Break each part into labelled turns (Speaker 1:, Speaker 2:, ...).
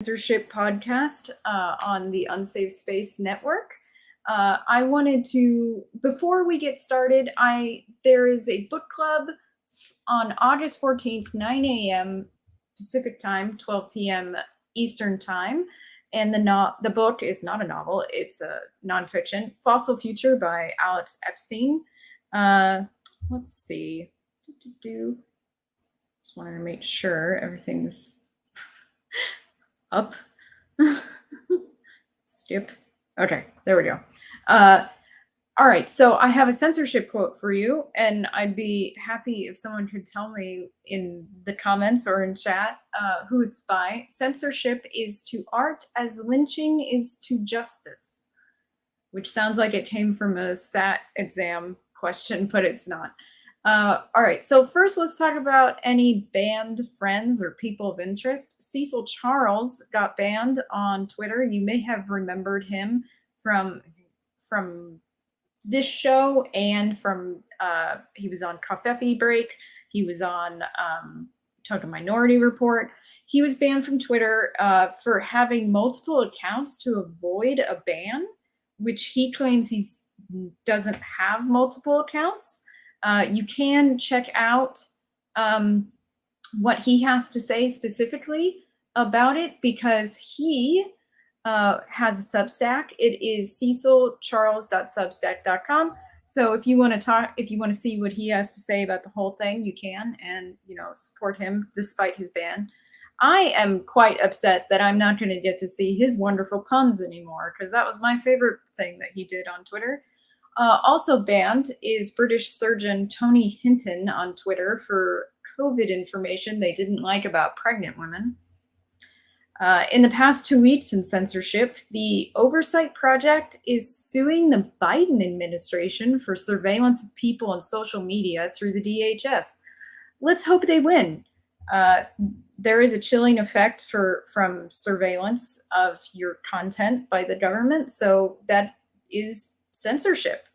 Speaker 1: Censorship podcast on the Unsafe Space network. I wanted to, before we get started, there is a book club on August 14th, 9 a.m. Pacific time, 12 p.m. Eastern time. And the book is not a novel, it's a nonfiction, Fossil Future by Alex Epstein. Let's see. Just wanted to make sure everything's up. Skip. Okay, there we go. All right, so I have a censorship quote for you, and I'd be happy if someone could tell me in the comments or in chat who it's by. Censorship is to art as lynching is to justice, which sounds like it came from a SAT exam question, but it's not. All right, so first let's talk about any banned friends or people of interest. Cecil Charles got banned on Twitter. You may have remembered him from this show and from, he was on Covfefe Break. He was on Token Minority Report. He was banned from Twitter for having multiple accounts to avoid a ban, which he claims he doesn't have multiple accounts. You can check out what he has to say specifically about it because he has a Substack. It is cecilcharles.substack.com. So if you want to see what he has to say about the whole thing, you can, and support him despite his ban. I am quite upset that I'm not going to get to see his wonderful puns anymore because that was my favorite thing that he did on Twitter. Also banned is British surgeon Tony Hinton on Twitter for COVID information they didn't like about pregnant women. In the past 2 weeks in censorship, the Oversight Project is suing the Biden administration for surveillance of people on social media through the DHS. Let's hope they win. There is a chilling effect from surveillance of your content by the government, so that is censorship.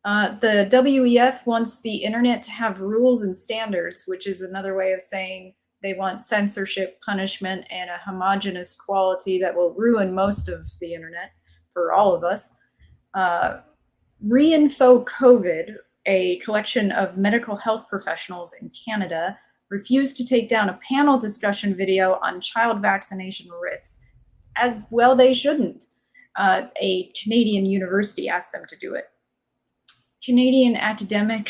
Speaker 1: The WEF wants the internet to have rules and standards, which is another way of saying they want censorship, punishment, and a homogenous quality that will ruin most of the internet for all of us. Reinfo COVID, a collection of medical health professionals in Canada, refused to take down a panel discussion video on child vaccination risks. As well they shouldn't. A Canadian university asked them to do it. Canadian academic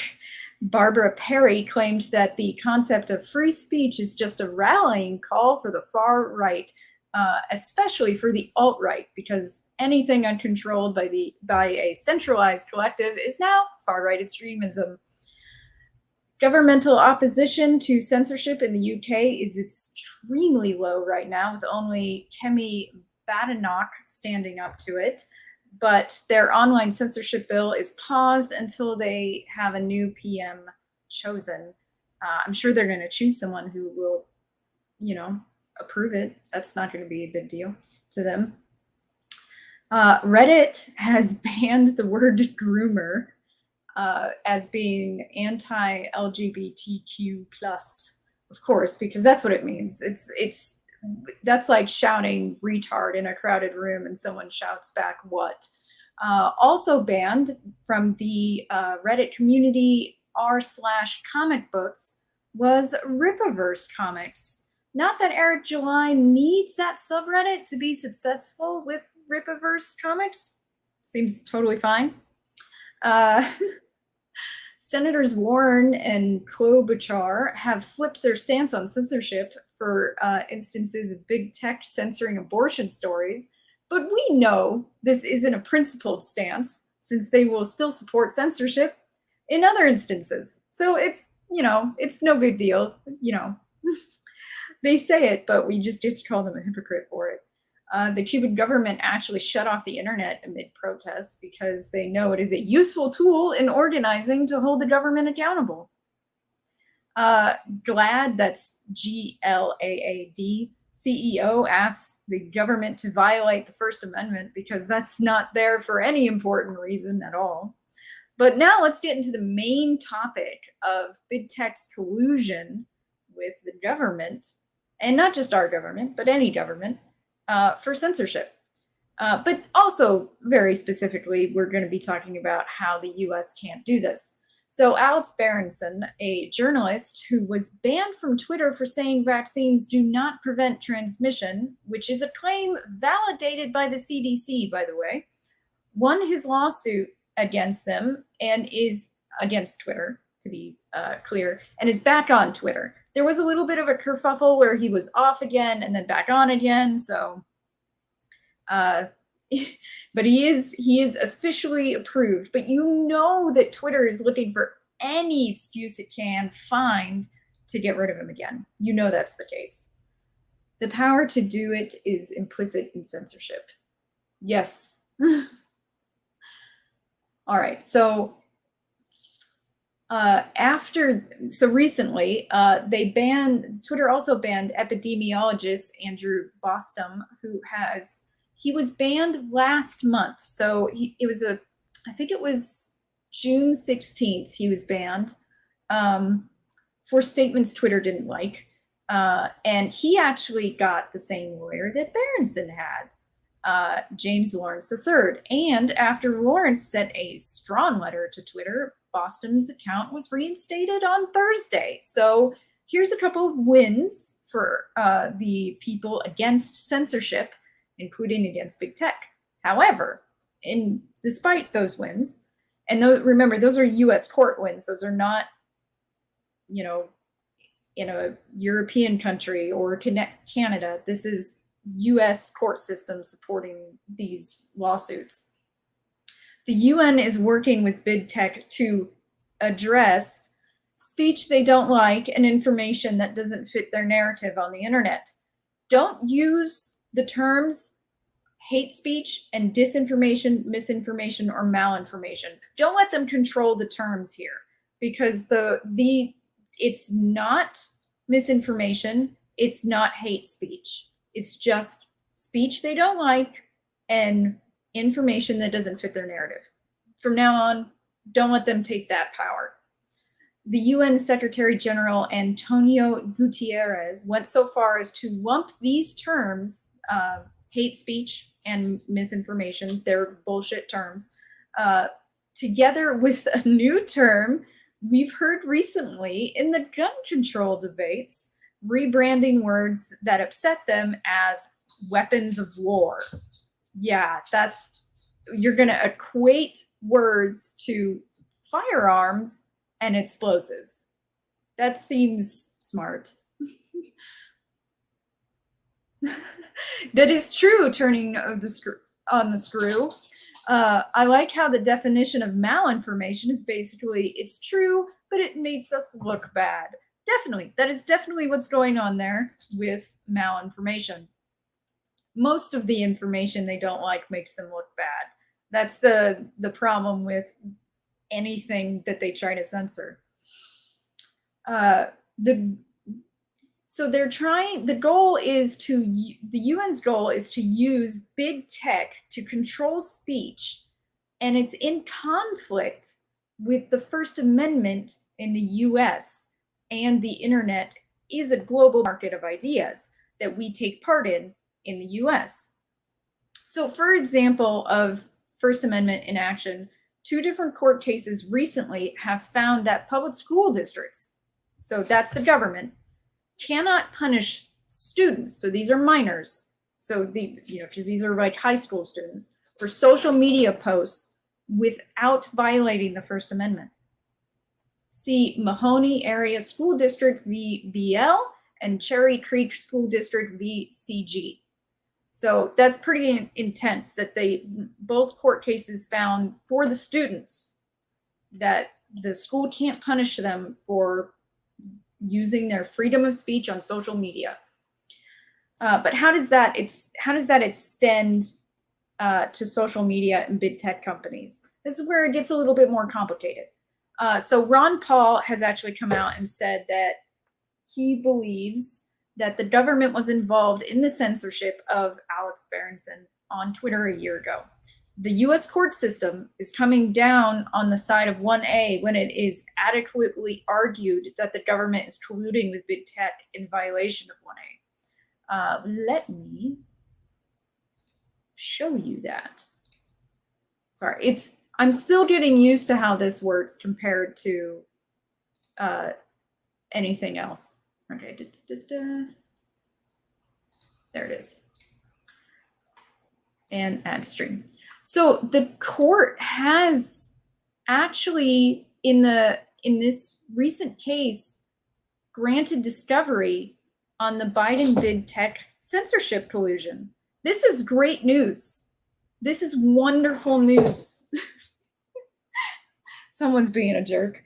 Speaker 1: Barbara Perry claimed that the concept of free speech is just a rallying call for the far right, especially for the alt-right, because anything uncontrolled by a centralized collective is now far-right extremism. Governmental opposition to censorship in the UK is extremely low right now, with only Kemi Badenoch standing up to it. But their online censorship bill is paused until they have a new PM chosen. I'm sure they're going to choose someone who will, approve it. That's not going to be a big deal to them. Reddit has banned the word groomer as being anti-LGBTQ+, of course, because that's what it means. That's like shouting retard in a crowded room and someone shouts back what. Also banned from the Reddit community r/comic books was Rippaverse Comics. Not that Eric July needs that subreddit to be successful with Rippaverse Comics. Seems totally fine. Senators Warren and Klobuchar have flipped their stance on censorship for instances of big tech censoring abortion stories, but we know this isn't a principled stance since they will still support censorship in other instances. So it's no big deal, They say it, but we just get to call them a hypocrite for it. The Cuban government actually shut off the internet amid protests because they know it is a useful tool in organizing to hold the government accountable. GLAAD, that's GLAAD, CEO asks the government to violate the First Amendment because that's not there for any important reason at all. But now let's get into the main topic of big tech's collusion with the government, and not just our government, but any government. for censorship. But also, very specifically, we're going to be talking about how the US can't do this. So Alex Berenson, a journalist who was banned from Twitter for saying vaccines do not prevent transmission, which is a claim validated by the CDC, by the way, won his lawsuit against them and is against Twitter, to be clear, and is back on Twitter. There was a little bit of a kerfuffle where he was off again and then back on again, so but he is officially approved. But you know that Twitter is looking for any excuse it can find to get rid of him again. You know that's the case. The power to do it is implicit in censorship. Yes. All right. So recently, Twitter also banned epidemiologist Andrew Bostom, he was banned last month. So I think it was June 16th he was banned for statements Twitter didn't like. And he actually got the same lawyer that Berenson had, James Lawrence III. And after Lawrence sent a strong letter to Twitter, Boston's account was reinstated on Thursday. So here's a couple of wins for the people against censorship, including against big tech. However, despite those wins, and remember, those are US court wins. Those are not, in a European country or Canada. This is US court system supporting these lawsuits. The UN is working with big tech to address speech they don't like and information that doesn't fit their narrative on the internet. Don't use the terms hate speech and disinformation, misinformation, or malinformation. Don't let them control the terms here, because it's not misinformation, it's not hate speech. It's just speech they don't like and information that doesn't fit their narrative. From now on, don't let them take that power. The UN Secretary General Antonio Guterres went so far as to lump these terms, hate speech and misinformation, they're bullshit terms, together with a new term we've heard recently in the gun control debates, rebranding words that upset them as weapons of war. Yeah, you're going to equate words to firearms and explosives. That seems smart. That is true, turning of on the screw. I like how the definition of malinformation is basically, it's true, but it makes us look bad. Definitely. That is definitely what's going on there with malinformation. Most of the information they don't like makes them look bad. That's the problem with anything that they try to censor. The UN's goal is to use big tech to control speech, and it's in conflict with the First Amendment in the US, and the internet is a global market of ideas that we take part in the US. So for example of First Amendment in action, 2 different court cases recently have found that public school districts, so that's the government, cannot punish students. So these are minors. So because these are like high school students, for social media posts without violating the First Amendment. See Mahoney Area School District v. BL and Cherry Creek School District v. CG. So that's pretty intense that both court cases found for the students that the school can't punish them for using their freedom of speech on social media. But how does that extend to social media and big tech companies? This is where it gets a little bit more complicated. So Ron Paul has actually come out and said that he believes that the government was involved in the censorship of Alex Berenson on Twitter a year ago. The US court system is coming down on the side of 1A when it is adequately argued that the government is colluding with big tech in violation of 1A. Let me show you that. Sorry, I'm still getting used to how this works compared to anything else. Okay, there it is. And add stream. So the court has actually, in this recent case, granted discovery on the Biden big tech censorship collusion. This is great news. This is wonderful news. Someone's being a jerk.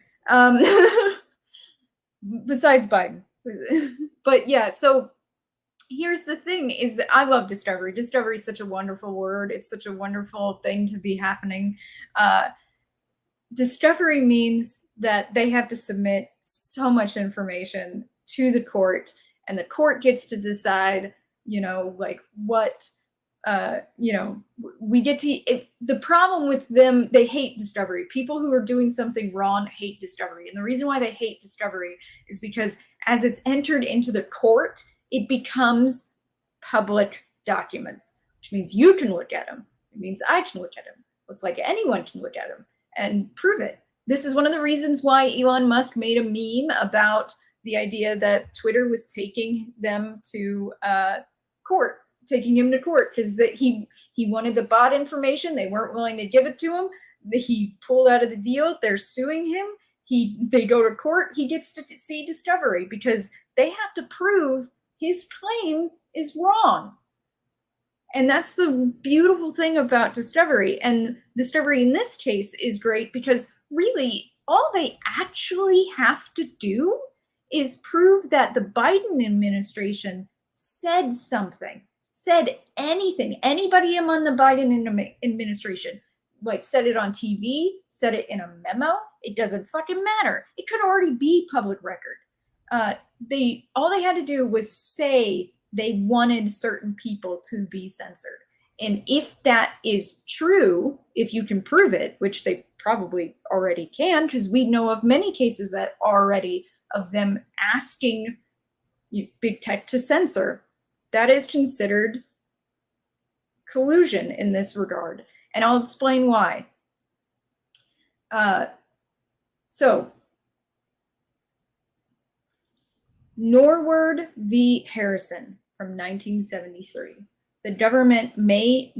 Speaker 1: Besides Biden. But yeah, so here's the thing is that I love discovery. Discovery is such a wonderful word. It's such a wonderful thing to be happening. Discovery means that they have to submit so much information to the court, and the court gets to decide, like what, we get to, the problem with them, they hate discovery. People who are doing something wrong hate discovery. And the reason why they hate discovery is because as it's entered into the court, it becomes public documents, which means you can look at them. It means I can look at them. Looks like anyone can look at them and prove it. This is one of the reasons why Elon Musk made a meme about the idea that Twitter was taking them to court, taking him to court, because that he wanted the bot information. They weren't willing to give it to him. He pulled out of the deal. They're suing him. They go to court. He gets to see discovery because they have to prove his claim is wrong. And that's the beautiful thing about discovery. And discovery in this case is great because really all they actually have to do is prove that the Biden administration said something, said anything. Anybody among the Biden administration, like said it on TV, said it in a memo, it doesn't fucking matter. It could already be public record. All they had to do was say they wanted certain people to be censored. And if that is true, if you can prove it, which they probably already can, because we know of many cases that already of them asking big tech to censor, that is considered collusion in this regard. And I'll explain why. So, Norwood v. Harrison from 1973. The government may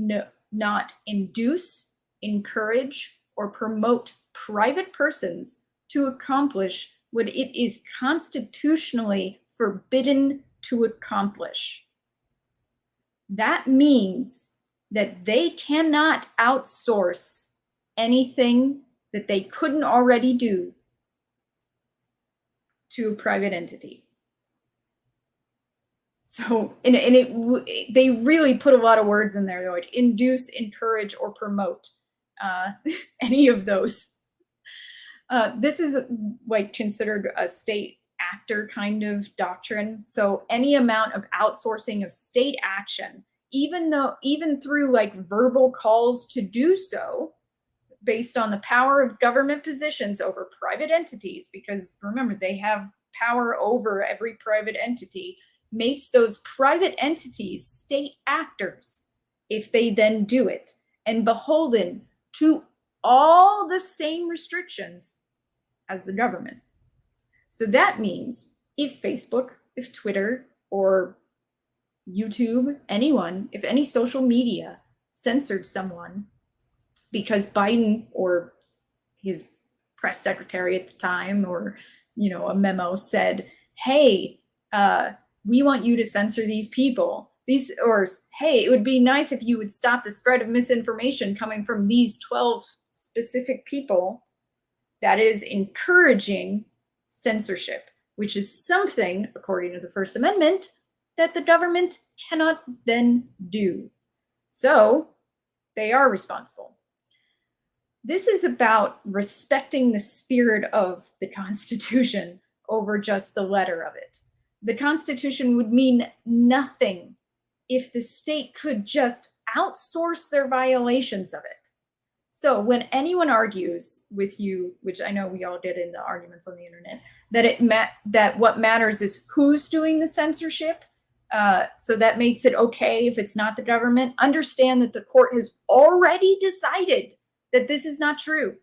Speaker 1: not induce, encourage, or promote private persons to accomplish what it is constitutionally forbidden to accomplish. That means that they cannot outsource anything that they couldn't already do to a private entity. So, they really put a lot of words in there. They're like induce, encourage, or promote any of those. This is like considered a state actor kind of doctrine. So any amount of outsourcing of state action, even through like verbal calls to do so, based on the power of government positions over private entities, because remember, they have power over every private entity, makes those private entities state actors if they then do it, and beholden to all the same restrictions as the government. So that means if Facebook, if Twitter, or YouTube, if any social media censored someone because Biden or his press secretary at the time, or a memo said, hey, we want you to censor these people. Or hey, it would be nice if you would stop the spread of misinformation coming from these 12 specific people. That is encouraging censorship, which is something, according to the First Amendment, that the government cannot then do. So they are responsible. This is about respecting the spirit of the Constitution over just the letter of it. The Constitution would mean nothing if the state could just outsource their violations of it. So when anyone argues with you, which I know we all get in the arguments on the internet, that what matters is who's doing the censorship, So that makes it okay if it's not the government. Understand that the court has already decided that this is not true.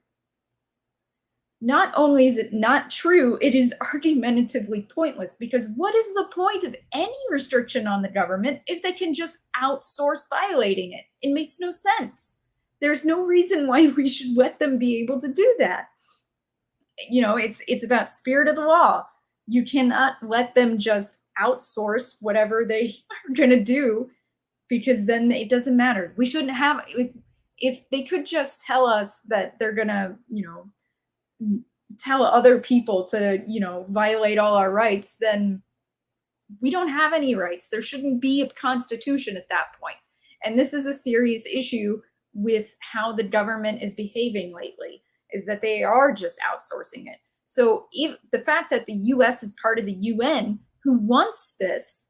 Speaker 1: Not only is it not true, it is argumentatively pointless, because what is the point of any restriction on the government if they can just outsource violating it? It makes no sense. There's no reason why we should let them be able to do that. It's about spirit of the law. You cannot let them just outsource whatever they are going to do, because then it doesn't matter. We shouldn't have, if they could just tell us that they're going to, tell other people to, violate all our rights, then we don't have any rights. There shouldn't be a constitution at that point. And this is a serious issue with how the government is behaving lately, is that they are just outsourcing it. So if the fact that the US is part of the UN, who wants this,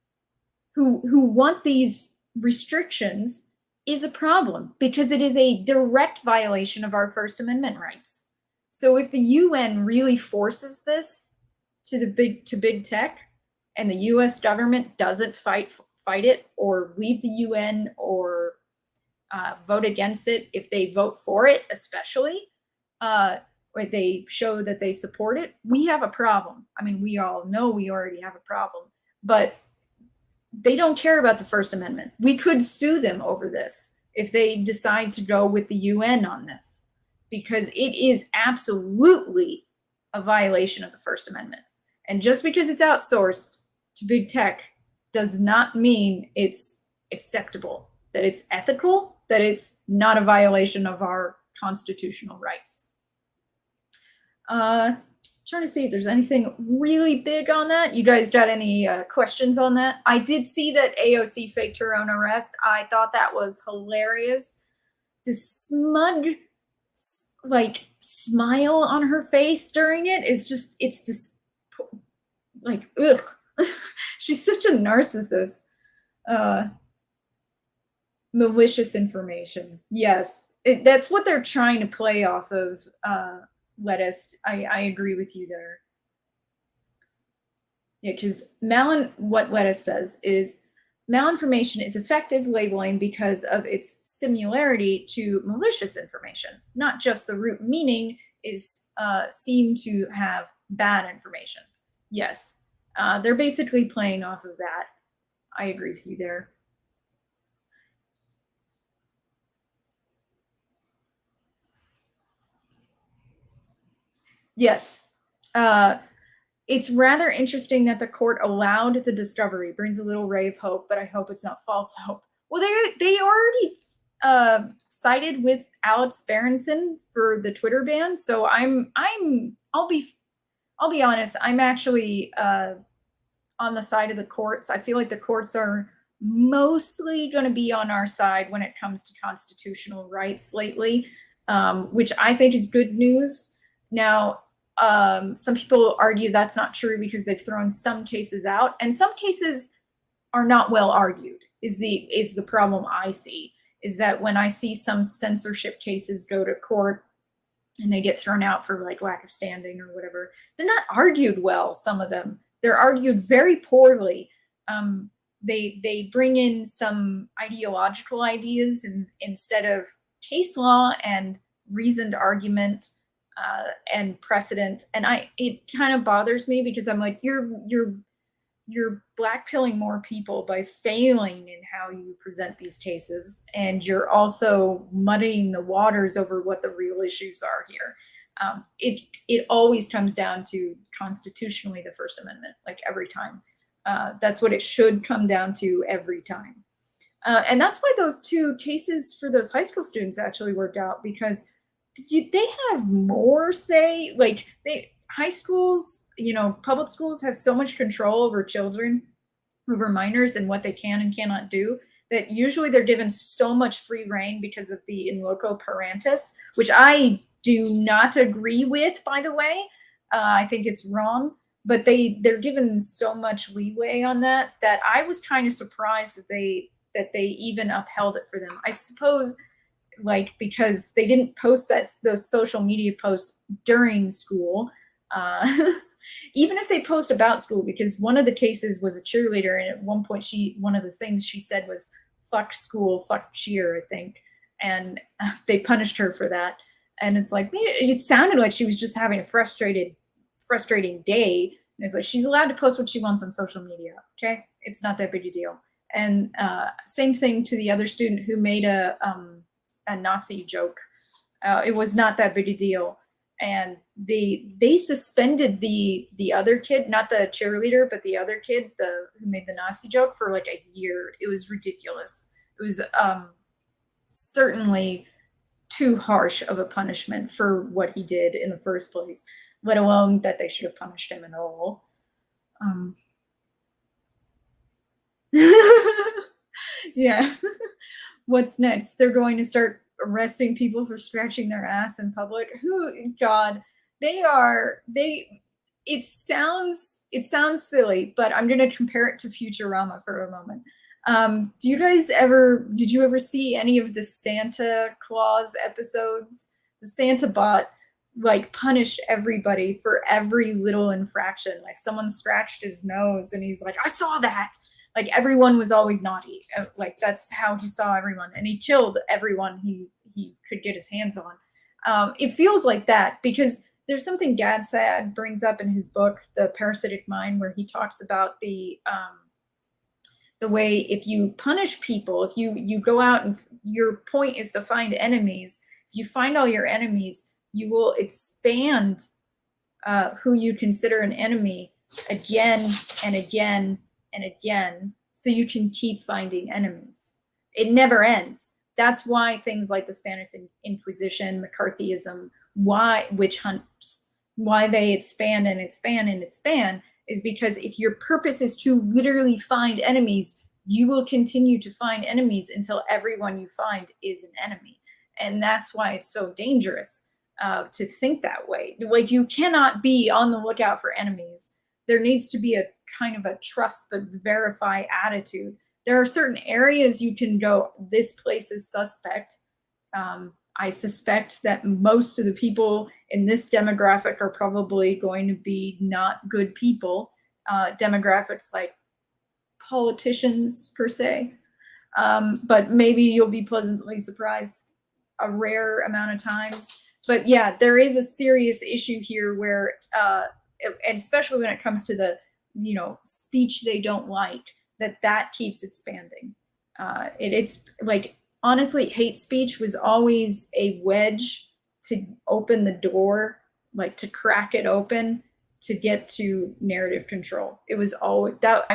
Speaker 1: who want these restrictions, is a problem, because it is a direct violation of our First Amendment rights. So if the UN really forces this to big tech, and the US government doesn't fight it, or leave the UN, or vote against it, if they vote for it, especially, or they show that they support it, we have a problem. I mean, we all know we already have a problem, but they don't care about the First Amendment. We could sue them over this if they decide to go with the UN on this, because it is absolutely a violation of the First Amendment. And just because it's outsourced to big tech does not mean it's acceptable, that it's ethical, that it's not a violation of our constitutional rights. Trying to see if there's anything really big on that. You guys got any questions on that? I did see that AOC faked her own arrest. I thought that was hilarious. This smug, like, smile on her face during it is just, it's just like, ugh. She's such a narcissist. Malicious information. Yes, that's what they're trying to play off of. Lettuce, I agree with you there. Yeah, because what Lettuce says is malinformation is effective labeling because of its similarity to malicious information. Not just the root meaning is seem to have bad information. Yes, they're basically playing off of that. I agree with you there. Yes. It's rather interesting that the court allowed the discovery. Brings a little ray of hope, but I hope it's not false hope. Well, they already sided with Alex Berenson for the Twitter ban, so I'll be honest. I'm actually on the side of the courts. I feel like the courts are mostly going to be on our side when it comes to constitutional rights lately, which I think is good news. Now, some people argue that's not true because they've thrown some cases out, and some cases are not well argued. Is the problem I see, is that when I see some censorship cases go to court and they get thrown out for like lack of standing or whatever, they're not argued well. Some of them, they're argued very poorly. They bring in some ideological ideas instead of case law and reasoned argument and precedent. And it kind of bothers me, because I'm like, you're blackpilling more people by failing in how you present these cases, and you're also muddying the waters over what the real issues are here. It always comes down to constitutionally the First Amendment, like every time. That's what it should come down to every time. And that's why those two cases for those high school students actually worked out, because they have more say. Like, high schools, public schools have so much control over children, over minors, and what they can and cannot do, that usually they're given so much free reign because of the in loco parentis, which I do not agree with, by the way. I think it's wrong, but they're given so much leeway on that I was kind of surprised that they even upheld it for them. I suppose, like, because they didn't post those social media posts during school. Even if they post about school, because one of the cases was a cheerleader, and at one point one of the things she said was "fuck school, fuck cheer," I think, and they punished her for that. And it's like, it sounded like she was just having a frustrating day. And it's like, she's allowed to post what she wants on social media. Okay, it's not that big a deal. And same thing to the other student who made a Nazi joke. It was not that big a deal. And they suspended the other kid, not the cheerleader, but the other kid, who made the Nazi joke, for like a year. It was ridiculous. It was certainly too harsh of a punishment for what he did in the first place, let alone that they should have punished him at all. Yeah. What's next? They're going to start arresting people for scratching their ass in public. God, it sounds silly, but I'm going to compare it to Futurama for a moment. Did you ever see any of the Santa Claus episodes? The Santa bot like punished everybody for every little infraction. Like, someone scratched his nose and he's like, I saw that. Like, everyone was always naughty. Like, that's how he saw everyone, and he killed everyone he could get his hands on. It feels like that because there's something Gadsad brings up in his book, The Parasitic Mind, where he talks about the way if you punish people, if you go out and your point is to find enemies, if you find all your enemies, you will expand who you consider an enemy again and again and again, so you can keep finding enemies. It never ends. That's why things like the Spanish Inquisition, McCarthyism, why witch hunts, why they expand and expand and expand, is because if your purpose is to literally find enemies, you will continue to find enemies until everyone you find is an enemy. And that's why it's so dangerous to think that way. Like, you cannot be on the lookout for enemies. There needs to be a kind of a trust but verify attitude. There are certain areas you can go, this place is suspect. I suspect that most of the people in this demographic are probably going to be not good people. Demographics like politicians per se. But maybe you'll be pleasantly surprised a rare amount of times. But yeah, there is a serious issue here where, and especially when it comes to the, speech they don't like, that keeps expanding. It's like, honestly, hate speech was always a wedge to open the door, like to crack it open to get to narrative control. It was always that.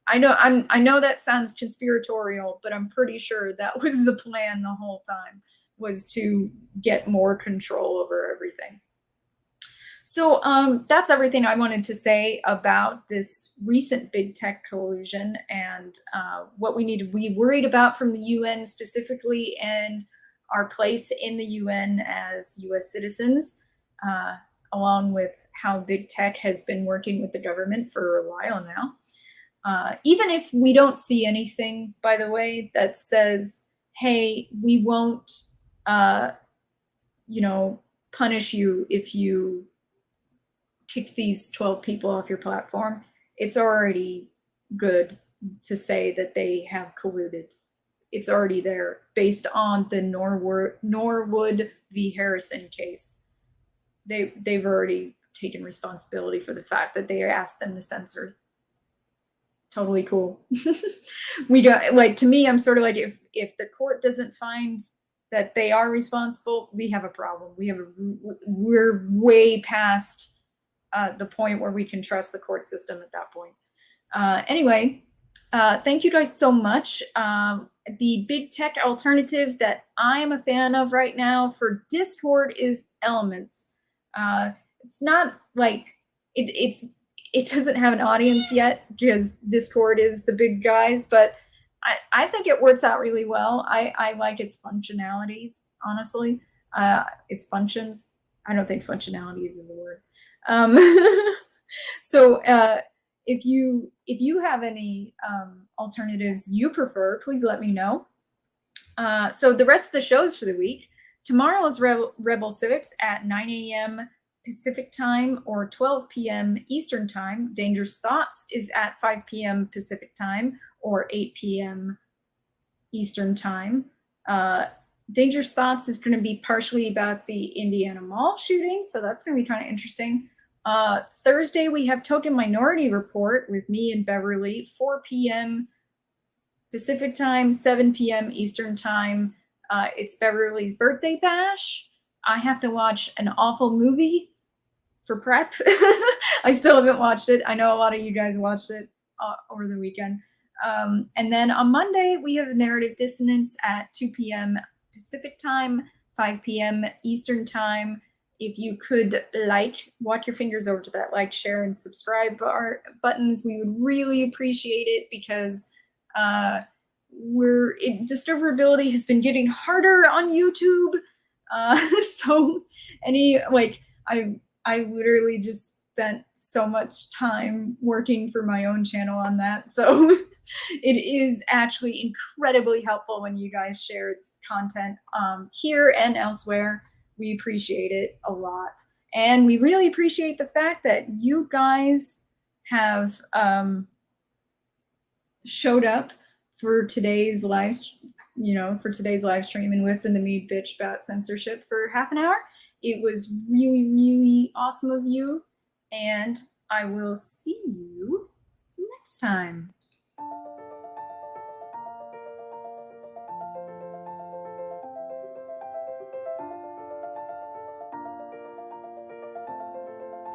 Speaker 1: I know that sounds conspiratorial, but I'm pretty sure that was the plan the whole time, was to get more control over everything. So that's everything I wanted to say about this recent big tech collusion and what we need to be worried about from the UN specifically, and our place in the UN as US citizens, along with how big tech has been working with the government for a while now. Even if we don't see anything, by the way, that says, hey, we won't, punish you if you kick these 12 people off your platform, it's already good to say that they have colluded. It's already there based on the Norwood v. Harrison case. They've already taken responsibility for the fact that they asked them to censor. Totally cool. We got, like, to me, I'm sort of like, if the court doesn't find that they are responsible, we have a problem. We're way past the point where we can trust the court system at that point. Anyway, thank you guys so much. The big tech alternative that I am a fan of right now for Discord is Elements. It's not like it doesn't have an audience yet because Discord is the big guys, but I think it works out really well. I like its functionalities, honestly. Its functions. I don't think functionalities is a word. So if you have any alternatives you prefer, please let me know. So the rest of the shows for the week. Tomorrow is Rebel Civics at 9 a.m. Pacific time or 12 p.m. Eastern time. Dangerous Thoughts is at 5 p.m. Pacific time or 8 p.m. Eastern time. Dangerous Thoughts is going to be partially about the Indiana Mall shooting, so that's going to be kind of interesting. Thursday, we have Token Minority Report with me and Beverly, 4 p.m. Pacific time, 7 p.m. Eastern time. It's Beverly's birthday bash. I have to watch an awful movie for prep. I still haven't watched it. I know a lot of you guys watched it over the weekend. And then on Monday, we have Narrative Dissonance at 2 p.m. Pacific time, 5 p.m. Eastern time. If you could walk your fingers over to that like, share, and subscribe buttons, we would really appreciate it, because discoverability has been getting harder on YouTube. So I literally just spent so much time working for my own channel on that. So it is actually incredibly helpful when you guys share its content here and elsewhere. We appreciate it a lot. And we really appreciate the fact that you guys have showed up for today's live stream and listened to me bitch about censorship for half an hour. It was really, really awesome of you, and I will see you next time.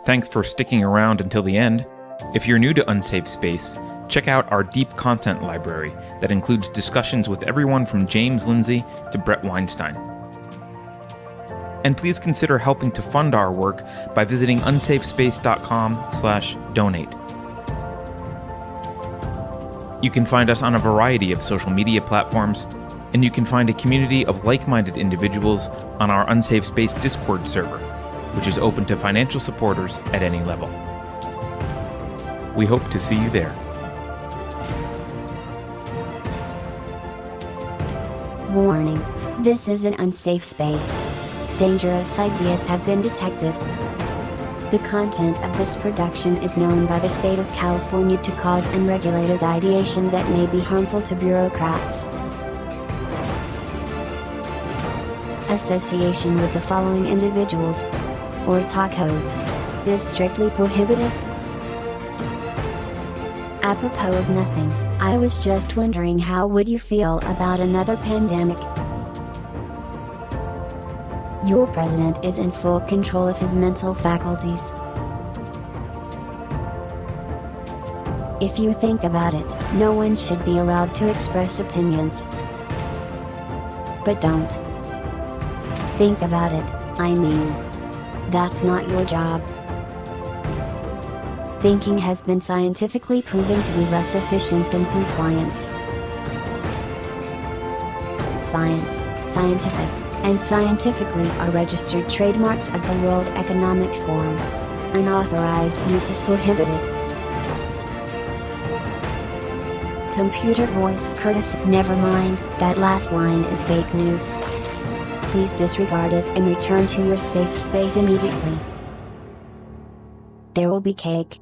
Speaker 2: Thanks for sticking around until the end. If you're new to Unsafe Space, check out our deep content library that includes discussions with everyone from James Lindsay to Brett Weinstein. And please consider helping to fund our work by visiting unsafespace.com/donate. You can find us on a variety of social media platforms, and you can find a community of like-minded individuals on our Unsafe Space Discord server, which is open to financial supporters at any level. We hope to see you there.
Speaker 3: Warning. This is an unsafe space. Dangerous ideas have been detected. The content of this production is known by the state of California to cause unregulated ideation that may be harmful to bureaucrats. Association with the following individuals or tacos is strictly prohibited. Apropos of nothing, I was just wondering, how would you feel about another pandemic? Your president is in full control of his mental faculties. If you think about it, no one should be allowed to express opinions. But don't. Think about it, I mean. That's not your job. Thinking has been scientifically proven to be less efficient than compliance. Science, scientific, and scientifically are registered trademarks of the World Economic Forum. Unauthorized use is prohibited. Computer voice courtesy. Never mind, that last line is fake news. Please disregard it and return to your safe space immediately. There will be cake.